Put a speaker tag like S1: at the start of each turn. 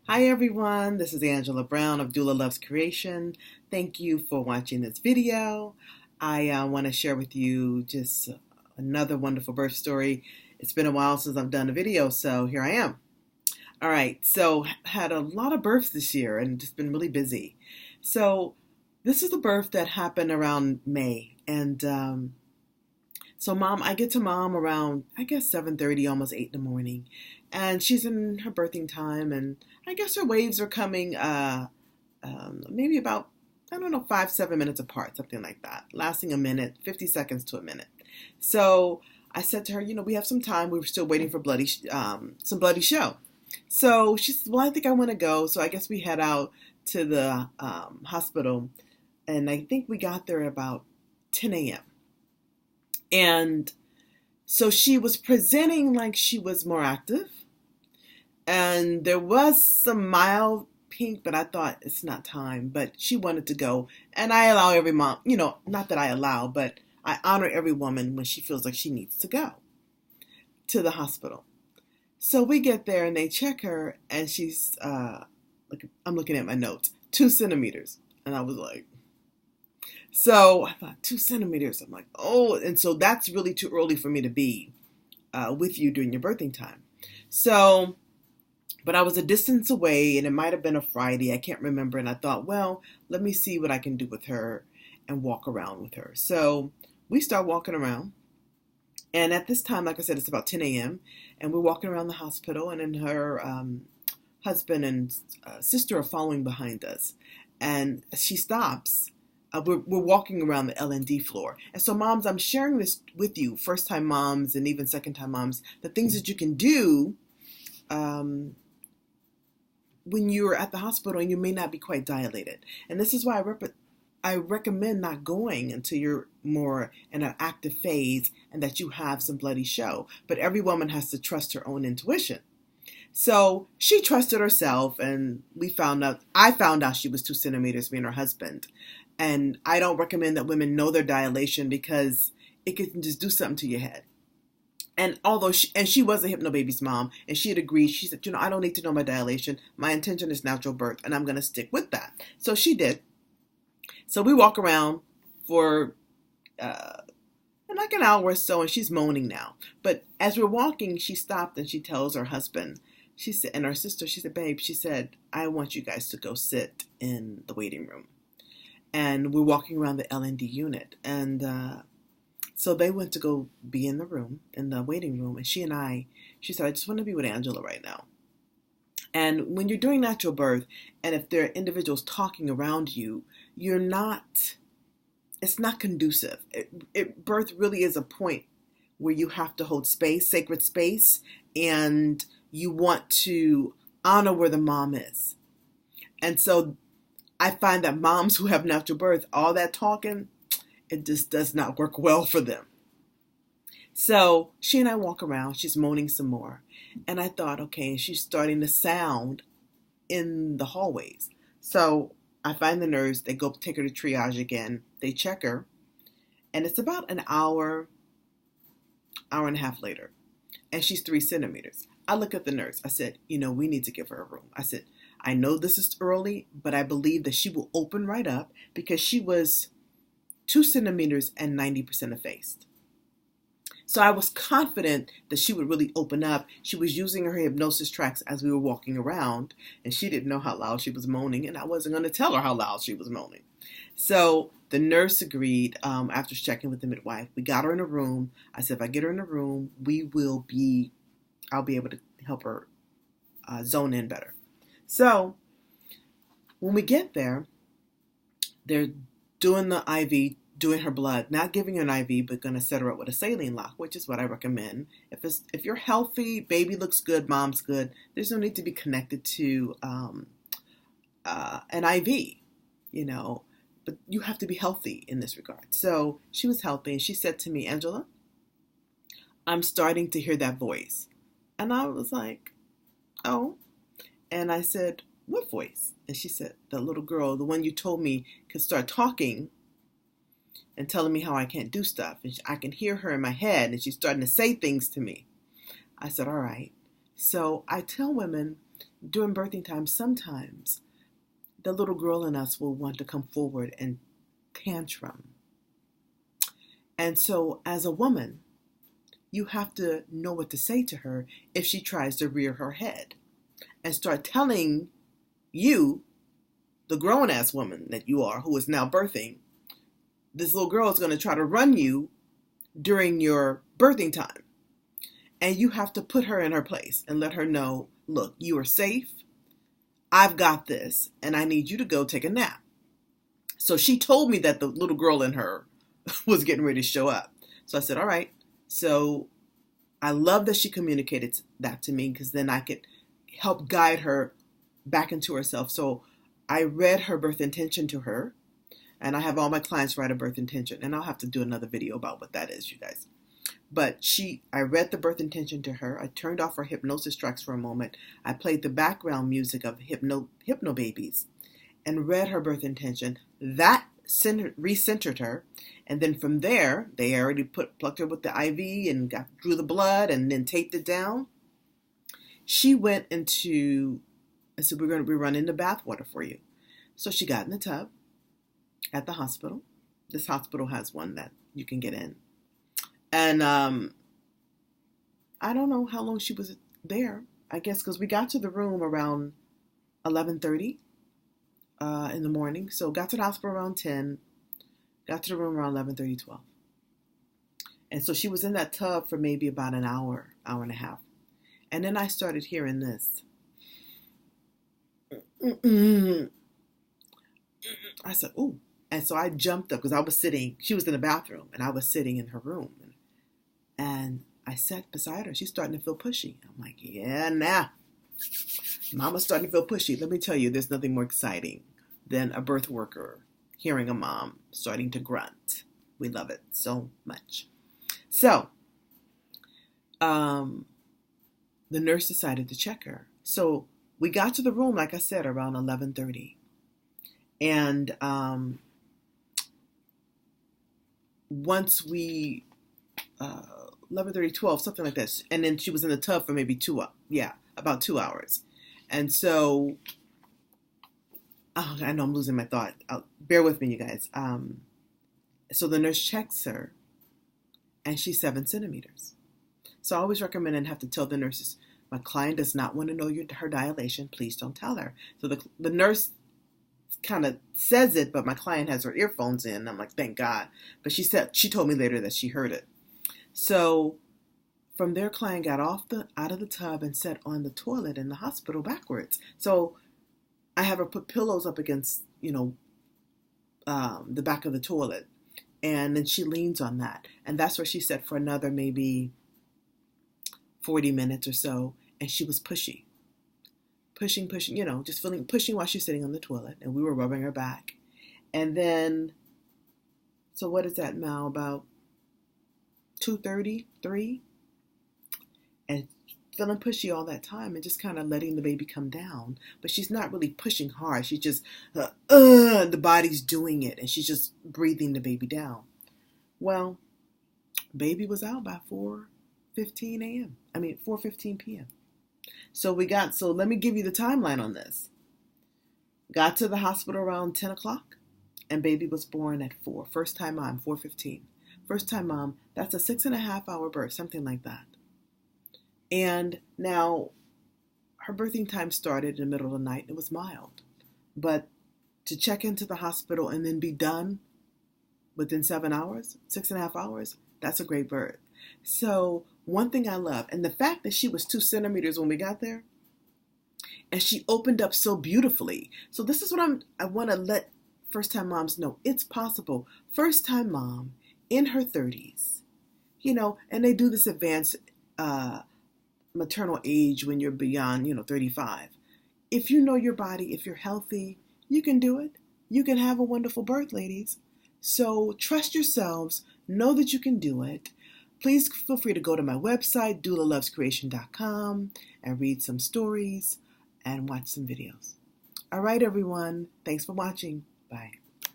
S1: Hi everyone, this is Angela Brown of DoulaLove'sCreation. Thank you for watching this video. I want to share with you just another wonderful birth story. It's been a while since I've done a video, so here I am. All right, so had a lot of births this year and just been really busy. So this is the birth that happened around May, and so I get to mom around, I guess 7:30, almost 8 in the morning. And she's in her birthing time, and I guess her waves are coming maybe about, I don't know, 5-7 minutes apart, something like that, lasting a minute, 50 seconds to a minute. So I said to her, we have some time. We were still waiting for some bloody show. So she said, well, I think I want to go. So I guess we head out to the hospital, and I think we got there about 10 a.m. And so she was presenting like she was more active. And there was some mild pink, but I thought it's not time. But she wanted to go. And I allow every mom, not that I allow, but I honor every woman when she feels like she needs to go to the hospital. So we get there and they check her, and she's, I'm looking at my notes, 2 centimeters. And I was like, so I thought 2 centimeters. I'm like, oh, and so that's really too early for me to be with you during your birthing time. So, but I was a distance away, and it might have been a Friday. I can't remember. And I thought, well, let me see what I can do with her and walk around with her. So we start walking around. And at this time, like I said, it's about 10 a.m. And we're walking around the hospital, and then her husband and sister are following behind us. And she stops. We're walking around the L&D floor. And so moms, I'm sharing this with you, first-time moms and even second-time moms, the things that you can do when you're at the hospital and you may not be quite dilated. And this is why I recommend not going until you're more in an active phase and that you have some bloody show. But every woman has to trust her own intuition. So she trusted herself, and I found out she was 2 centimeters, me and her husband. And I don't recommend that women know their dilation because it can just do something to your head. And although she was a Hypnobabies mom, and she had agreed, she said, I don't need to know my dilation. My intention is natural birth, and I'm going to stick with that. So she did. So we walk around for like an hour or so, and she's moaning now. But as we're walking, she stopped and she tells her husband, she said, and her sister, she said, babe, she said, I want you guys to go sit in the waiting room. And we're walking around the L&D unit. And so they went to go be in the room, in the waiting room. And she said, I just want to be with Angela right now. And when you're doing natural birth, and if there are individuals talking around you, it's not conducive. Birth really is a point where you have to hold space, sacred space, and you want to honor where the mom is. And so I find that moms who have natural birth, all that talking, it just does not work well for them. So she and I walk around, she's moaning some more. And I thought, okay, she's starting to sound in the hallways. So I find the nurse, they go take her to triage again. They check her, and it's about an hour and a half later, and she's 3 centimeters. I look at the nurse. I said, we need to give her a room. I said, I know this is early, but I believe that she will open right up because she was 2 centimeters and 90% effaced. So I was confident that she would really open up. She was using her hypnosis tracks as we were walking around, and she didn't know how loud she was moaning, and I wasn't going to tell her how loud she was moaning. So the nurse agreed after checking with the midwife. We got her in a room. I said, if I get her in a room, I'll be able to help her zone in better. So when we get there, they're doing the IV, doing her blood, not giving her an IV, but going to set her up with a saline lock, which is what I recommend. If you're healthy, baby looks good, mom's good, there's no need to be connected to an IV, but you have to be healthy in this regard. So she was healthy, and she said to me, Angela, I'm starting to hear that voice. And I was like, oh. And I said, what voice? And she said, the little girl, the one you told me could start talking and telling me how I can't do stuff. And I can hear her in my head, and she's starting to say things to me. I said, all right. So I tell women, during birthing time, sometimes the little girl in us will want to come forward and tantrum. And so as a woman, you have to know what to say to her if she tries to rear her head and start telling you, the grown-ass woman that you are, who is now birthing, this little girl is going to try to run you during your birthing time. And you have to put her in her place and let her know, look, you are safe. I've got this, and I need you to go take a nap. So she told me that the little girl in her was getting ready to show up. So I said, all right. So I love that she communicated that to me, because then I could help guide her back into herself. So I read her birth intention to her, and I have all my clients write a birth intention, and I'll have to do another video about what that is, you guys. But I read the birth intention to her. I turned off her hypnosis tracks for a moment. I played the background music of Hypnobabies and read her birth intention. That recentered her. And then from there, they already plugged her with the IV and drew the blood and then taped it down. She went into, I said, we're running the bath water for you. So she got in the tub at the hospital. This hospital has one that you can get in. And I don't know how long she was there. I guess because we got to the room around 11:30 in the morning. So got to the hospital around 10. Got to the room around 11:30, 12. And so she was in that tub for maybe about an hour, hour and a half. And then I started hearing this. I said, ooh. And so I jumped up because I was sitting. She was in the bathroom and I was sitting in her room. And I sat beside her. She's starting to feel pushy. I'm like, yeah, nah. Mama's starting to feel pushy. Let me tell you, there's nothing more exciting than a birth worker hearing a mom starting to grunt. We love it so much. So, the nurse decided to check her. So we got to the room, like I said, around 11:30. And once we 11:30, 12, something like that. And then she was in the tub for maybe about 2 hours. And so, I know I'm losing my thought. Bear with me, you guys. So the nurse checks her, and she's 7 centimeters. So I always recommend and have to tell the nurses, my client does not want to know her dilation. Please don't tell her. So the nurse kind of says it, but my client has her earphones in. I'm like, thank God. But she told me later that she heard it. So from there, client got out of the tub and sat on the toilet in the hospital backwards. So I have her put pillows up against, the back of the toilet. And then she leans on that. And that's where she sat for another maybe 40 minutes or so. And she was pushing, just pushing while she's sitting on the toilet. And we were rubbing her back. And then, so what is that now? About 2:30, 3, and feeling pushy all that time and just kind of letting the baby come down. But she's not really pushing hard. She's just, the body's doing it, and she's just breathing the baby down. Well, baby was out by 4:15 p.m. So let me give you the timeline on this. Got to the hospital around 10 o'clock, and baby was born at 4. First time mom, 4:15. First time mom, that's a 6.5 hour birth, something like that. And now her birthing time started in the middle of the night. It was mild. But to check into the hospital and then be done within 7 hours, 6.5 hours, that's a great birth. So one thing I love, and the fact that she was 2 centimeters when we got there, and she opened up so beautifully. So this is what I want to let first time moms know. It's possible. First time mom, in her 30s, and they do this advanced maternal age when you're beyond, 35. If you know your body, if you're healthy, you can do it. You can have a wonderful birth, ladies. So trust yourselves. Know that you can do it. Please feel free to go to my website, DoulaLove'sCreation.com, and read some stories and watch some videos. All right, everyone. Thanks for watching. Bye.